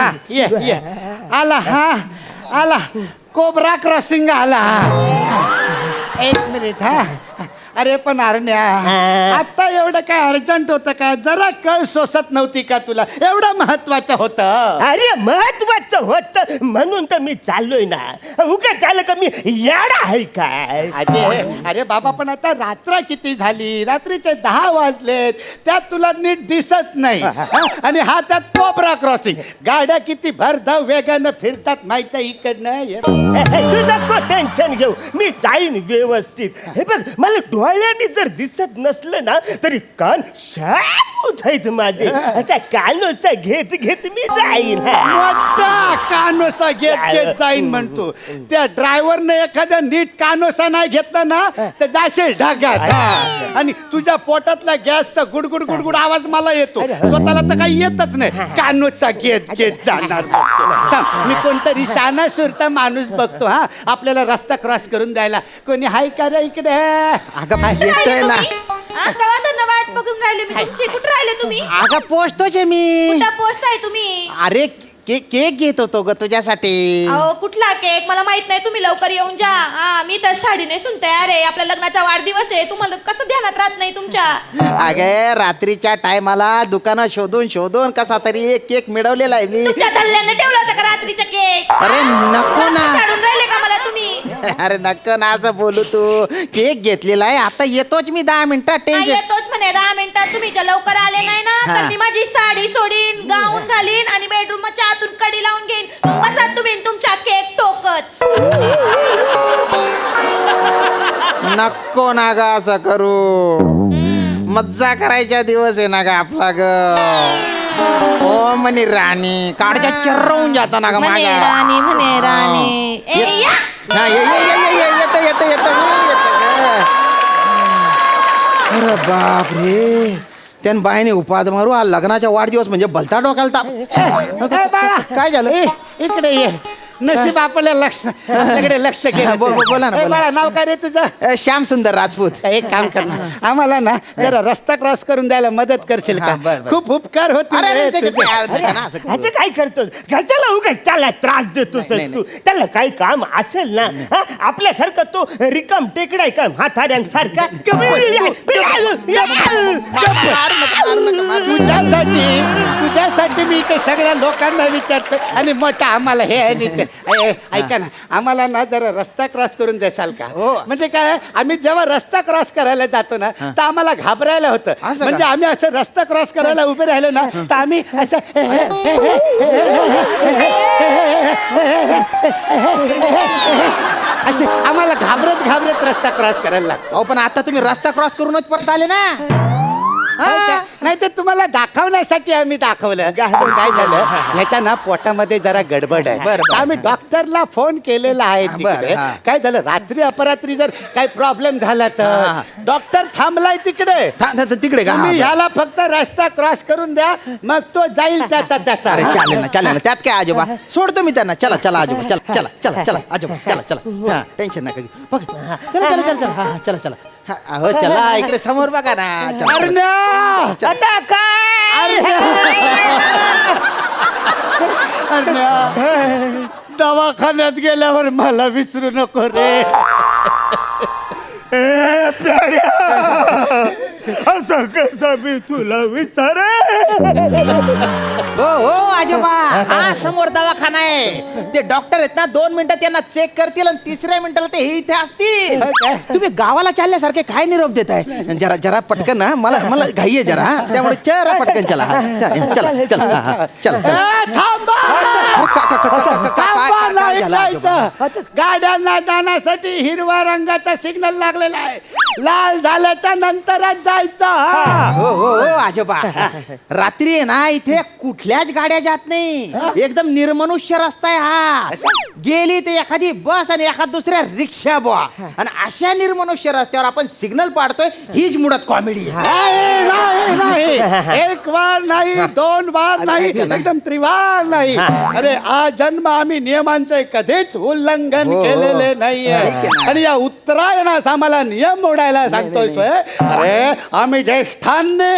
हा, ये आला हा आला कोबरा क्रॉसिंग आला. एक मिनिट हा. अरे पण अरण्या आता एवढं काय अर्जंट होतं का? जरा कळ सोसत नव्हती का तुला? एवढं महत्वाचं होतं. अरे महत्वाचं होत म्हणून तर मी चाललोय ना. उगा चाल का मी याडा आहे काय? अरे बाबा पण आता रात्र किती झाली? रात्रीचे 10 वाजलेत. त्यात तुला नीट दिसत नाही आणि हा त्यात कोबरा क्रॉसिंग. गाड्या किती भरधाव वेगानं फिरतात माहिती आहे इकडनं. तू नको टेन्शन घेऊ, मी जाईन व्यवस्थित. हे बघ मला डोळ्यांनी जर दिसत नसलं ना तरी कान शाबूत आहेत माझे. असा कानोचा घेत घेत मी जाईन. मोठा कानोसा घेत घेत जाईन म्हणतो. त्या ड्रायव्हरने एखाद्या नीट कानोसा नाही घेतला ना तर जाशील ढगात. आणि तुझ्या पोटातला गॅसचा गुडगुड गुडगुड आवाज मला येतो. स्वतःला तर काही येतच नाही. कानोसा घेत घेत जाणार. मी कोणतरी शाना सुरता माणूस बघतो हा आपल्याला रस्ता क्रॉस करून द्यायला. कोणी हाय का रे इकडे? येतोय ना. वाट बघून राहिले मी तुमची. कुठे राहिले तुम्ही? अगं पोचतोच मी. कुठं पोहोचताय तुम्ही? अरे केक घेत होतो ग तुझ्यासाठी. अहो कुठला केक? मला माहित नाही. तुम्ही लवकर येऊन जा. मी तर साडी नेसून तयार आहे. आपल्या लग्नाचा वाढदिवस आहे. तुम्हाला कसं ध्यानात राहत नाही तुमच्या? अगे रात्रीच्या टायमाला दुकानात शोधून शोधून कसा तरी एक केक मिळवलेला आहे मी. तुमच्या धल्ल्याने ठेवला होता का रात्रीचा केक? अरे नको ना. काढून राहिले का मला तुम्ही? अरे नको ना असं बोलू तू. केक घेतलेला आहे आता येतोच मी 10 मिनिटात. टेन्शन येतोच म्हणे 10 मिनिटात. तुम्ही जर लवकर आले नाही ना तर मी माझी साडी सोडीन, गाऊन घालीन आणि बेडरूम आतून कडी लावून घेईन. मग बसा तुम्ही तुमच्या केक टोकत. नको ना ग असं करू. मज्जा करायचा दिवस आहे ना ग आपला ग. ओ म्हणे राणी काढच्या चर्रवून जातो ना ग म्हणे माझ्या. राणी म्हणे राणी. ए, या. येतो अरे बाप रे. त्यान बाईने उपाद मारू हा लग्नाचा वाढदिवस म्हणजे भलता डोकायला ताप. काय झालं? इकडे ये. नशीब आपल्या आपल्याकडे लक्ष केलं. बोला ना, बोला. बाळा नाव काय रे तुझं? श्याम सुंदर राजपूत. एक काम कर ना आम्हाला ना जरा रस्ता क्रॉस करून द्यायला मदत करशील का? खूप उपकार होतील रे तुझे. ह्याचं काय करतोस? घरच्याला उगाच त्याला त्रास देतोस तू. त्याला काही काम असेल ना आपल्यासारखं तो रिकाम टेकडाय का म्हाताऱ्यांसारखा? तुझ्यासाठी मी ते सगळ्या लोकांना विचारतो आणि मोठा आम्हाला हे आहे. ऐका ना आम्हाला ना जरा रस्ता क्रॉस करून देसाल का? म्हणजे काय आम्ही जेव्हा रस्ता क्रॉस करायला जातो ना तर आम्हाला घाबरायला होतं. म्हणजे आम्ही असं रस्ता क्रॉस करायला उभे राहिलो ना तर आम्ही असं असे आम्हाला घाबरत घाबरत रस्ता क्रॉस करायला लागतो. पण आता तुम्ही रस्ता क्रॉस करूनच परत आले ना. नाही तर तुम्हाला दाखवण्यासाठी आम्ही दाखवलं. काय झालं ह्याच्या ना पोटामध्ये जरा गडबड आहे. आम्ही डॉक्टरला फोन केलेला आहे तिकडे. काय झालं रात्री अपरात्री जर काही प्रॉब्लेम झाला तर डॉक्टर थांबलाय तिकडे. तिकडे का? तुम्ही ह्याला फक्त रस्ता क्रॉस करून द्या मग तो जाईल त्याचा. चालेल ना चालेल ना त्यात काय आजोबा सोडतो मी त्यांना. चला चला आजोबा चला चला चला चला आजोबा चला चला. टेन्शन नका घेऊ. चला चला चला चला चला चला. अहो चला इकडे समोर बघा ना. दवाखान्यात गेल्यावर मला विसरू नको रे. असं कसं मी तुला विचार? हो आजोबा हा समोर दवाखाना आहे. ते डॉक्टर आहेत ना 2 मिनिटात त्यांना चेक करतील आणि 3ऱ्या मिनिटाला ते इथे असतील. तुम्ही गावाला चालल्यासारखे काय निरोप देत आहे? जरा जरा पटकन ना मला घाई आहे जरा. त्यामुळे जरा पटकन चला. चला चला चला. गाड्यांना जाण्यासाठी हिरवा रंगाचा सिग्नल लागलेला आहे. लाल झाल्याच्या नंतरच जायचं. हो आजोबा रात्री आहे ना इथे कुठल्याच गाड्या जात नाही. एकदम निर्मनुष्य रस्ता आहे हा. गेली ते एखादी बस आणि एखाद दुसऱ्या रिक्षा बुवा. आणि अशा निर्मनुष्य रस्त्यावर आपण सिग्नल पाडतोय हीच मुळात कॉमेडी नाही. एक वार नाही 2 वार नाही एकदम 3वार नाही. अरे आज जन्म आम्ही नियमांचे कधीच उल्लंघन केलेले नाहीये. आणि या उत्तरायणास आम्हाला नियम मोडायला सांगतोय. अरे आम्ही ज्येष्ठांनी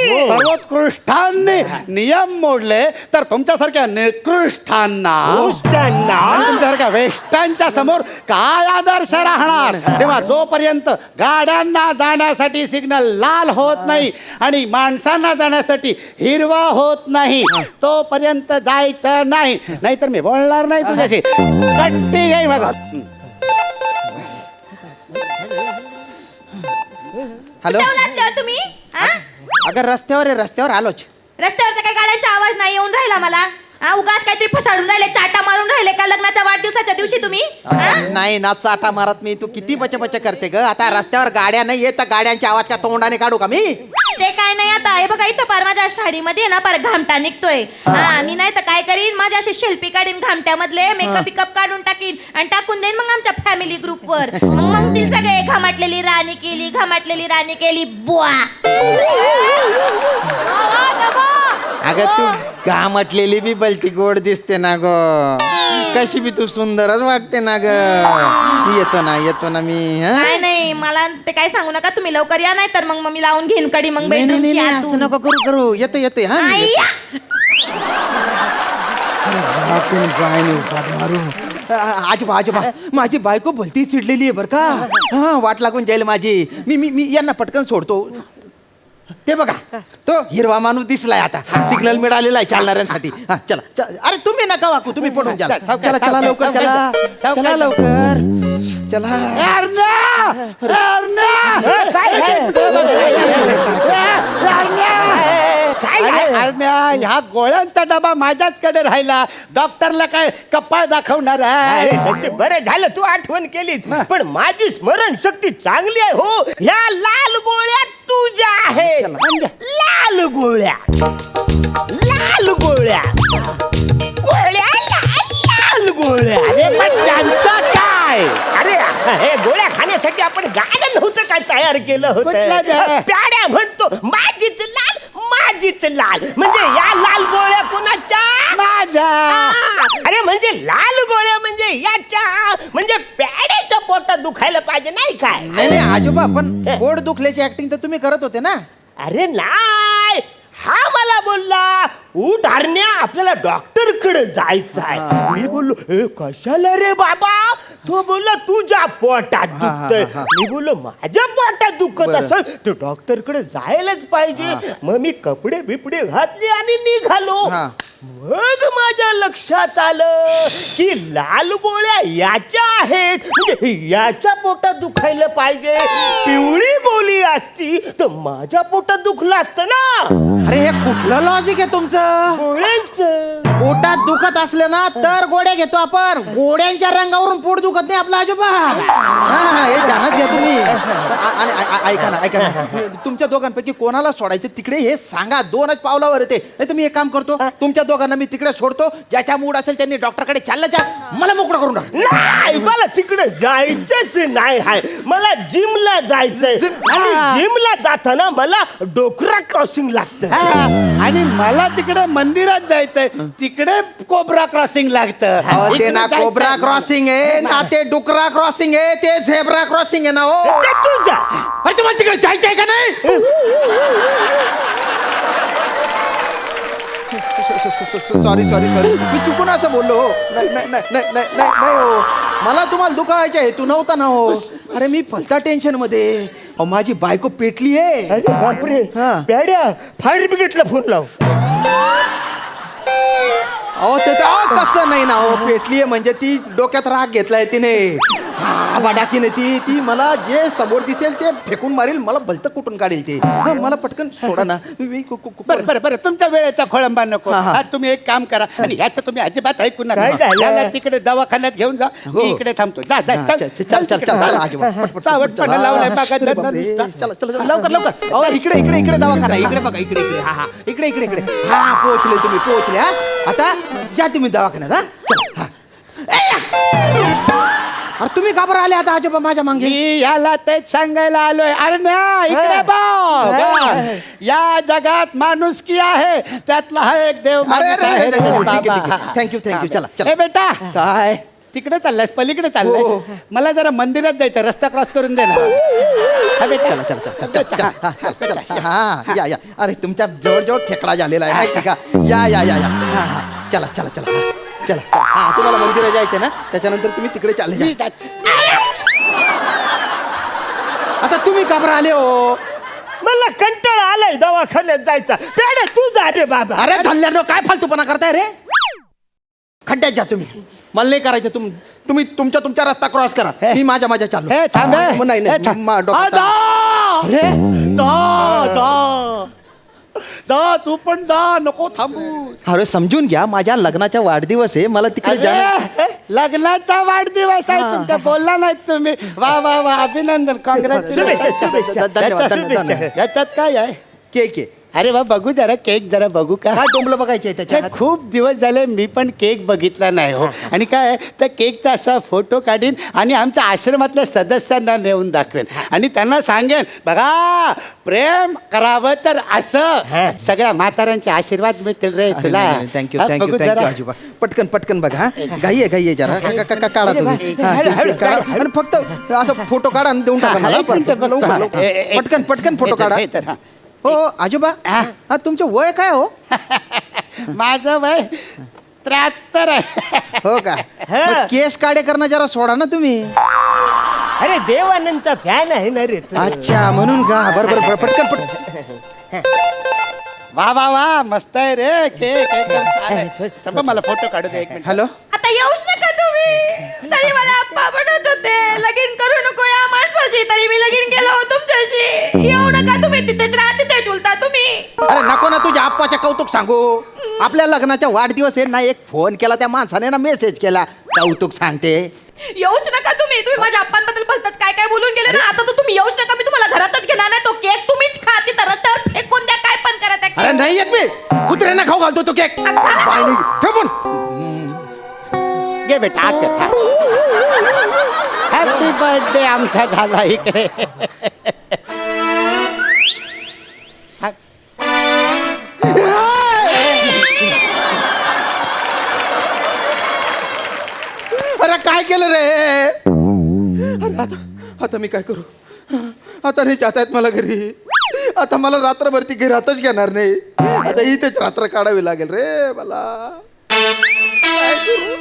सर्वोत्कृष्टांनी नियम मोडले तर तुमच्यासारख्या निकृष्टांना दुष्टांना आणि तुमच्यासारख्या वेष्टांच्या समोर काय आदर्श राहणार. तेव्हा जोपर्यंत गाड्यांना जाण्यासाठी सिग्नल लाल होत नाही आणि माणसांना जाण्यासाठी हिरवा होत नाही तोपर्यंत जायचं नाही. नाहीतर मी बोलणार नाही तुझ्याशी. कट्टी घेईन माझा. हॅलो ठेवलात तुम्ही हा? अगं रस्त्यावर आलोच. रस्त्यावरचा काही गाड्यांचा आवाज नाही येऊन राहिला मला. हा उगाच काहीतरी फसाडून राहिले, चाटा मारून राहिले का लग्नाच्या वाढदिवसाच्या दिवशी तुम्ही हा? नाही ना चाटा मारत मी. तू किती बच करते ग. आता रस्त्यावर गाड्या नाही येत, गाड्यांचे आवाज का तोंडाने काढू का मी? ते काय नाही. आता हे बघा इथं पार माझ्या साडीमध्ये ना पार घामटा निघतोय. हा मी नाही तर काय करीन, माझ्या अशी शिल्पी काढीन घामट्यामधले, मेकअप बिकअप काढून टाकीन आणि टाकून देईन मग आमच्या फॅमिली ग्रुपवर. मग ती सगळे घामाटलेली राणी केली बुवा. अगं तू घामटलेली बी बलती गोड दिसते ना ग. कशी बी तू सुंदरच वाटते ना ग. येतो ना मी. काय नाही मला ते काय सांगू नका तुम्ही. लवकर या नाही तर मग मी लावून घेईन कडी. मग नाही bedroom ची असं आतून. नको करू. येतो हा मी. आई, या. आजोबा माझी बायको भलती चिडलेली आहे बर का. हा वाट लागून जाईल माझी. मी यांना पटकन सोडतो. ते बघा तो हिरवा माणूस दिसलाय आता. सिग्नल मिळालेला आहे चालणाऱ्यांसाठी. हा चला. अरे तुम्ही नका वाकू, तुम्ही पडून चला लवकर. चला लवकर चला. ह्या गोळ्यांचा डबा माझ्याचकडे राहिला. डॉक्टरला काय कपाळ दाखवणार आहे. अरे सच्चे बरं झालं तू आठवण केली. पण माझी स्मरण शक्ती चांगली आहे हो. ह्या लाल गोळ्या तुझ्या आहेत. लाल गोळ्या लाल गोळ्या. अरे पण त्यांचा काय. अरे हे गोळ्या खाण्यासाठी आपण गाणं नव्हतं काय तयार केलं कुठलं होतं. ते? प्याड्या म्हणतो माझीच लाल म्हणजे या लाल गोळ्या कोणाच्या. माझ्या. अरे म्हणजे लाल गोळ्या म्हणजे याच्या म्हणजे प्याड्याच्या पोटात दुखायला पाहिजे नाही काय. नाही आजोबा पण पोट दुखल्याची ऍक्टिंग तर तुम्ही करत होते ना. अरे नाही हा मला बोलला उठ हरण्या आपल्याला डॉक्टर कडे जायचं आहे. मी बोललो हे कशाला रे बाबा. तो बोलला तुझ्या पोटात दुखतंय. मी बोललो माझ्या पोटात दुखत असेल तर डॉक्टर कडे जायलाच पाहिजे. मग मी कपडे बिपडे घातले आणि निघालो. मग माझ्या लक्षात आलं की लाल गोळ्या याच्या आहेत म्हणजे याच्या पोटात दुखायला पाहिजे. पिवळी गोळी असती तर माझ्या पोटात दुखलं असतं ना. अरे हे कुठलं लॉजिक आहे तुमचं. गोळ्यांचं पोटात दुखत असलं ना तर गोड्या घेतो आपण. गोड्यांच्या रंगावरून पोट दुखत नाही आपला आजोबा. हे ध्यानात घ्या तुम्ही. ऐका ना तुमच्या दोघांपैकी कोणाला सोडायचं तिकडे हे सांगा. 2च पावलावर येते. नाही तर मी एक काम करतो तुमच्या दोघांना मी तिकडे सोडतो. ज्याच्या मूड असेल त्यांनी डॉक्टरकडे चाललं जा. मला मोकळं करून टाक. नाही मला तिकडे जायचंच नाही आहे. मला जिमला जायचंय आणि जिमला जाताना मला डोकरा क्रॉसिंग लागतं. आणि मला तिकडे मंदिरात जायचंय. तिकडे कोबरा क्रॉसिंग लागतं. ते ना कोबरा क्रॉसिंग आहे ना ते डुकरा क्रॉसिंग आहे. ते झेब्रा क्रॉसिंग आहे ना. हो ते तुझ्या. अरे तुम्हाला तिकडे जायचं आहे का नाही. सॉरी मी चुकून असं बोललो. हो नाही हो. मला तुम्हाला दुखावायचा हेतू नव्हता ना हो. अरे मी फलता टेन्शन मध्ये. माझी बायको पेटली आहे. अरे बापरे. प्याड्या फायर ब्रिगेडला फोन लाव. अहो ते तसं नाही ना हो. पेटली आहे म्हणजे ती डोक्यात राग घेतलाय तिने. बाडाकीने ती मला जे समोर दिसेल ते फेकून मारेल. मला भलतं कुठून काढेल ते. मला पटकन सोडा ना. बरं तुमच्या वेळेचा खोळंबा नको. आज तुम्ही एक काम करा आणि ह्याचं तुम्ही अजिबात ऐकू नका. काय झालं? याला तिकडे दवाखान्यात घेऊन जा. मी इकडे थांबतो. जा चावटपणा लावलाय बघा त्यांना नुसता. लवकर इकडे दवाखाना. इकडे बघा इकडे इकडे. हा पोहोचले. हा आता जा तुम्ही दवाखान्यात. चला. अरे तुम्ही का बरं आले आता आजोबा माझ्या मागे. मी याला तेच सांगायला आलोय. अरे ना इकडे बघ. या जगात माणुसकी आहे त्यातला हा एक देव. थँक्यू चला ए बेटा काय तिकडे चाललायस पलीकडे हो. चाललायस मला जरा मंदिरात जायचं रस्ता क्रॉस करून दे ना हा बेटा. चला चला चला चला चला चला चला हा या या अरे तुमच्या जवळ खेकडा झालेला आहे माहिती का या या या या हा हा चला चला चला हा, चला चला. हा तुम्हाला मंदिरात जायचं ना त्याच्यानंतर तुम्ही तिकडे चालले जा. ठीक आहे. आता तुम्ही का बरं आले हो मला कंटाळा आलाय दवाखान्यात जायचा पेढे तू जा रे बाबा. अरे धल्ल्यानो काय फालतूपणा करताय रे खड्ड्यात जा तुम्ही मला नाही करायचं तुम्ही तुमच्या रस्ता क्रॉस करा मी माझ्या चालू हे थांब हे. नाही हे नाही थांब. डॉक्टर- जा. अरे जा तू पण जा नको थांबू. अरे समजून घ्या माझ्या लग्नाचा वाढदिवस आहे मला तिकडे जाणं अरे, लग्नाचा वाढदिवस आहे तुमच्या बोलला नाहीत तुम्ही वा वा वा अभिनंदन शुभेच्छा, धन्यवाद. याच्यात काय आहे केक आहे अरे वा बघू जरा केक जरा बघू का काय डोंबलं बघायचे त्याच्यात काय खूप दिवस झाले मी पण केक बघितला नाही हो आणि काय त्या केकचा असा फोटो काढीन आणि आमच्या आश्रमातल्या सदस्यांना नेऊन दाखवेन आणि त्यांना सांगेन बघा प्रेम करावं तर असं सगळ्या म्हाताऱ्यांचे आशीर्वाद मिळतील रे तुला थँक्यू हा, थँक्यू बघू थँक्यू जरा. आजोबा पटकन बघा हा घाई आहे जरा काढा तुम्ही हा, केक काढा. आणि फक्त असं फोटो काढा आणि देऊन टाका मला. एक मिनिटं बघ. लवकर, लवकर. पटकन फोटो काढा हे तर, हा. हो आजोबा हा तुमचं वय काय हो माझं वय 73 आहे हो का मग केस काढे करणं जरा सोडा ना तुम्ही अरे देवानंदचा फॅन आहे ना रे तू. अच्छा म्हणून का बरोबर पटकन वा वा वा मस्त आहे रे केक एकदम छान आहे थांब, मला फोटो काढू दे एक मिनिट हॅलो आता येऊच नका तुम्ही तरी मला आप्पा म्हणत होते लगीन करू नको या माणसाशी तरी मी लगीन केलं हो तुमच्याशी येऊ नका तुम्ही तिथेच राहा तिथेच उलता तुम्ही अरे नको ना तुझ्या आप्पाच्या कौतुक सांगू आपल्या लग्नाचा वाढदिवस आहे ना एक फोन केला त्या माणसाने ना मेसेज केला कौतुक सांगते येऊच नका तुम्ही माझ्या आप्पांबद्दल भलतच काय काय बोलून गेले ना आता तर तुम्ही येऊच नका मी तुम्हाला घरातच घेणार नाही तो केक तुम्हीच खा तिथं रस्त्यावर फेकून द्या काय पण करा त्या अरे cake. नाही येत मी कुत्र्यांना खाऊ घालतो तो केक बाय नाही ठेवून घे बेटा हॅपी बर्थडे आमचा झाला इकडे अरे काय केलं रे अरे आता मी काय करू आता नाही जात आहेत मला घरी आता मला रात्रभर ती घरातच घेणार नाही आता इथेच रात्र काढावी लागेल रे मला काय करू?